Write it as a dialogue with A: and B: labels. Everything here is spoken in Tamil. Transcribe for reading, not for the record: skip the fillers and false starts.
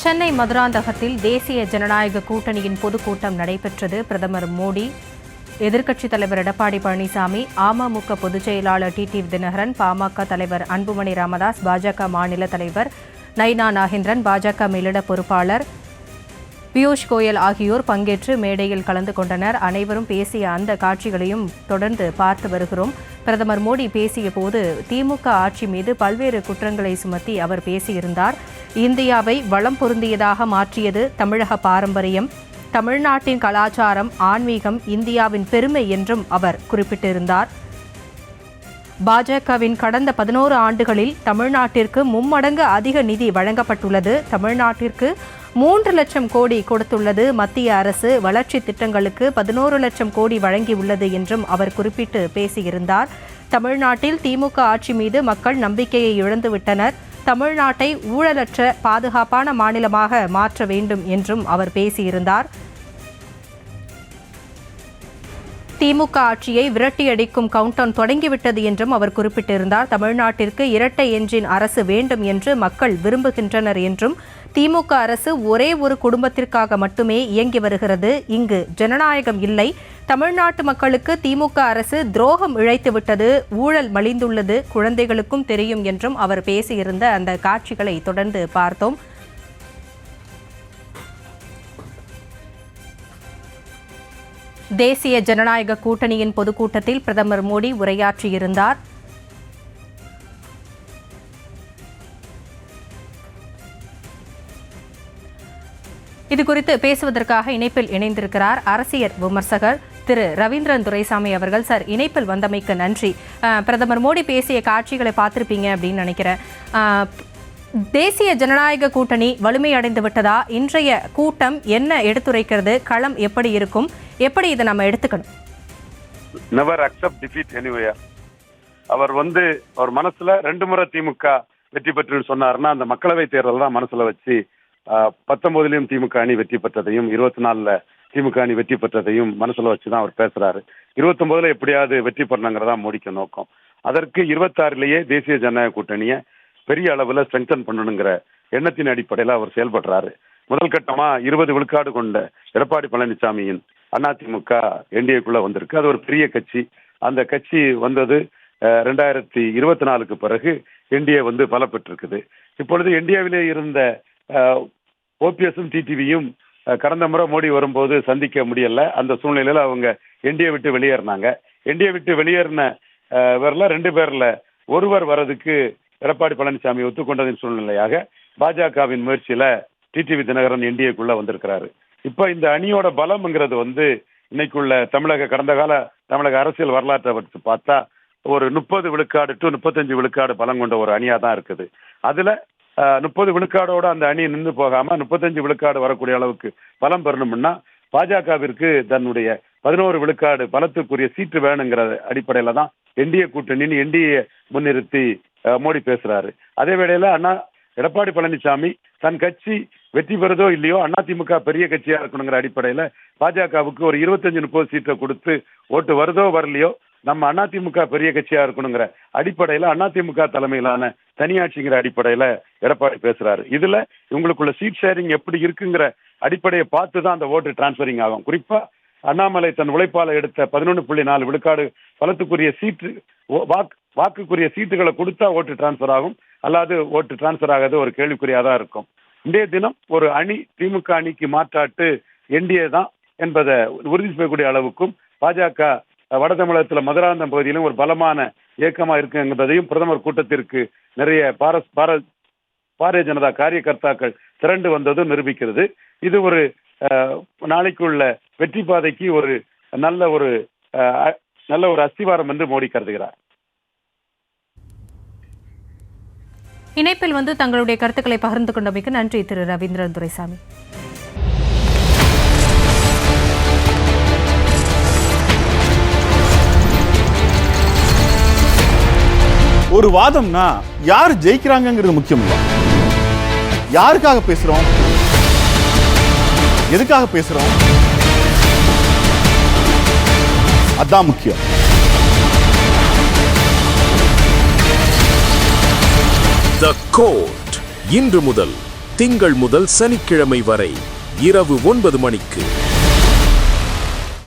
A: சென்னை மதுராந்தகத்தில் தேசிய ஜனநாயக கூட்டணியின் பொதுக்கூட்டம் நடைபெற்றது. பிரதமர் மோடி, எதிர்க்கட்சித் தலைவர் எடப்பாடி பழனிசாமி, அமமுக பொதுச் செயலாளர் டிடிவி தினகரன், பாமக தலைவர் அன்புமணி ராமதாஸ், பாஜக மாநில தலைவர் நயினா நாகேந்திரன், பாஜக மேலிட பொறுப்பாளர் பியூஷ் கோயல் ஆகியோர் பங்கேற்று மேடையில் கலந்து கொண்டனர். அனைவரும் பேசிய அந்த காட்சிகளையும் தொடர்ந்து பார்த்து வருகிறோம். பிரதமர் மோடி பேசிய போது திமுக ஆட்சி மீது பல்வேறு குற்றங்களை சுமத்தி அவர் பேசியிருந்தார். இந்தியாவை வளம் பொருந்தியதாக மாற்றியது தமிழக பாரம்பரியம், தமிழ்நாட்டின் கலாச்சாரம், ஆன்மீகம் இந்தியாவின் பெருமை என்றும் அவர் குறிப்பிட்டிருந்தார். பாஜகவின் கடந்த 11 ஆண்டுகளில் தமிழ்நாட்டிற்கு மும்மடங்கு அதிக நிதி வழங்கப்பட்டுள்ளது. தமிழ்நாட்டிற்கு 3 லட்சம் கோடி கொடுத்துள்ளது மத்திய அரசு. வளர்ச்சி திட்டங்களுக்கு 11 லட்சம் கோடி வழங்கியுள்ளது என்றும் அவர் குறிப்பிட்டு பேசியிருந்தார். தமிழ்நாட்டில் திமுக ஆட்சி மீது மக்கள் நம்பிக்கையை இழந்துவிட்டனர். தமிழ்நாட்டை ஊழலற்ற பாதுகாப்பான மாநிலமாக மாற்ற வேண்டும் என்றும் அவர் பேசியிருந்தார். திமுக ஆட்சியை விரட்டியடிக்கும் கவுண்டவுன் தொடங்கிவிட்டது என்றும் அவர் குறிப்பிட்டிருந்தார். தமிழ்நாட்டிற்கு இரட்டை என்ஜின் அரசு வேண்டும் என்று மக்கள் விரும்புகின்றனர் என்றும், திமுக அரசு ஒரே ஒரு குடும்பத்திற்காக மட்டுமே இயங்கி வருகிறது, இங்கு ஜனநாயகம் இல்லை, தமிழ்நாட்டு மக்களுக்கு திமுக அரசு துரோகம் இழைத்துவிட்டது, ஊழல் மலிந்துள்ளது, குழந்தைகளுக்கும் தெரியும் என்றும் அவர் பேசியிருந்த அந்த காட்சிகளை தொடர்ந்து பார்த்தோம். தேசிய ஜனநாயக கூட்டணியின் பொதுக்கூட்டத்தில் பிரதமர் மோடி உரையாற்றியிருந்தார். இதுகுறித்து பேசுவதற்காக இணைப்பில் இணைந்திருக்கிறார் அரசியல் விமர்சகர் திரு ரவீந்திரன் துரைசாமி அவர்கள். சார், இணைப்பில் வந்தமைக்கு நன்றி. பிரதமர் மோடி பேசிய காட்சிகளை பார்த்திருப்பீங்க அப்படின்னு நினைக்கிறேன். தேசிய ஜனநாயக கூட்டணி வலிமையடைந்து விட்டதா? இன்றைய கூட்டம் என்ன எடுத்துரைக்கிறது? களம் எப்படி இருக்கும்? எப்படி இதை நம்ம எடுத்துக்கணும்?
B: நெவர் அக்செப்ட் டிஃபீட் எனிவேயா. அவர் அவர் மனசுல 2 முறை திமுக வெற்றி பெற்று சொன்னாருன்னா அந்த மக்களவை தேர்தல் தான் மனசுல வச்சு 19லயும் திமுக அணி வெற்றி பெற்றதையும் 24ல திமுக அணி வெற்றி பெற்றதையும் மனசுல வச்சுதான் அவர் பேசுறாரு. 29ல எப்படியாவது வெற்றி பெறணுங்கிறதா மோடிக்கு நோக்கம். அதற்கு 26லேயே தேசிய ஜனநாயக கூட்டணியை பெரிய அளவுல ஸ்ட்ரெங்தன் பண்ணணுங்கிற எண்ணத்தின் அடிப்படையில் அவர் செயல்படுறாரு. முதல் கட்டமா 20 விழுக்காடு கொண்ட எடப்பாடி பழனிசாமியின் அதிமுக என்டிஏக்குள்ள வந்திருக்கு. அது ஒரு பெரிய கட்சி. அந்த கட்சி வந்தது 2024க்கு பிறகு என்டிஏ பலப்பெற்றிருக்குது. இப்பொழுது என்டிஏவிலே இருந்த ஓபிஎஸும் டிடிவியும் கடந்த முறை மோடி வரும்போது சந்திக்க முடியல. அந்த சூழ்நிலையில அவங்க என்டிஏ விட்டு வெளியேறினாங்க. என்டிஏ விட்டு வெளியேறின பேர்ல 2 பேர்ல ஒருவர் வர்றதுக்கு எடப்பாடி பழனிசாமி ஒத்துக்கொண்டதின் சூழ்நிலையாக பாஜகவின் முயற்சியில டிடிவி தினகரன் என்டிஏக்குள்ள வந்திருக்கிறாரு. இப்ப இந்த அணியோட பலம்ங்கிறது இன்னைக்குள்ள கடந்த கால தமிழக அரசியல் வரலாற்றை வச்சு பார்த்தா ஒரு 30 விழுக்காடு டு 35 விழுக்காடு பலம் கொண்ட ஒரு அணியா தான் இருக்குது. அதுல 30 விழுக்காடோட அந்த அணி நின்று போகாம 35 விழுக்காடு வரக்கூடிய அளவுக்கு பலம் பெறணும்னா பாஜகவிற்கு தன்னுடைய 11 விழுக்காடு பலத்துக்குரிய சீட்டு வேணுங்கிற அடிப்படையில தான் என்டிஏ கூட்டணின்னு என்டிஏ முன்னிறுத்தி மோடி பேசுறாரு. அதே வேளையில எடப்பாடி பழனிசாமி தன் கட்சி வெற்றி பெறுதோ இல்லையோ அதிமுக பெரிய கட்சியா இருக்கணுங்கிற அடிப்படையில பாஜகவுக்கு ஒரு 25-30 சீட்டை கொடுத்து ஓட்டு வருதோ வரலையோ நம்ம அதிமுக பெரிய கட்சியா இருக்கணுங்கிற அடிப்படையில அதிமுக தலைமையிலான தனியாட்சிங்கிற அடிப்படையில எடப்பாடி பேசுறாரு. இதுல இவங்களுக்குள்ள சீட் ஷேரிங் எப்படி இருக்குங்கிற அடிப்படையை பார்த்து தான் அந்த ஓட்டு டிரான்ஸ்பரிங் ஆகும். குறிப்பா அண்ணாமலை தன் உழைப்பால எடுத்த 11.4 விழுக்காடு பலத்துக்குரிய சீட்டு வாக்குக்குரிய சீட்டுகளை கொடுத்தா ஓட்டு டிரான்ஸ்பர் ஆகும், அல்லாது ஓட்டு டிரான்ஸ்பர் ஆகாது ஒரு கேள்விக்குறியாதான் இருக்கும். இன்றைய தினம் ஒரு அணி திமுக அணிக்கு மாற்றாட்டு என்டிஏ தான் என்பதை உறுதி செய்யக்கூடிய அளவுக்கும் பாஜக வட தமிழகத்துல மதுராந்தகம் பகுதியிலும் ஒரு பலமான இயக்கமா இருக்கு என்பதையும் பிரதமர் கூட்டத்திற்கு நிறைய பாரதிய ஜனதா காரியகர்த்தாக்கள் திரண்டு வந்ததும் நிரூபிக்கிறது. இது ஒரு நாளைக்குள்ள வெற்றி பாதைக்கு ஒரு நல்ல ஒரு அஸ்திவாரம் என்று மோடி கருதுகிறார்.
A: இணைப்பில் தங்களுடைய கருத்துக்களை பகிர்ந்து கொண்டமைக்கு நன்றி திரு ரவீந்திரன் துரைசாமி.
C: ஒரு வாதம்னா யார் ஜெயிக்கிறாங்கிறது முக்கியம் இல்லை, யாருக்காக பேசுறோம், எதுக்காக பேசுறோம், அதான் முக்கியம்.
D: The Court இன்று முதல் திங்கள் முதல் சனிக்கிழமை வரை இரவு 9 மணிக்கு.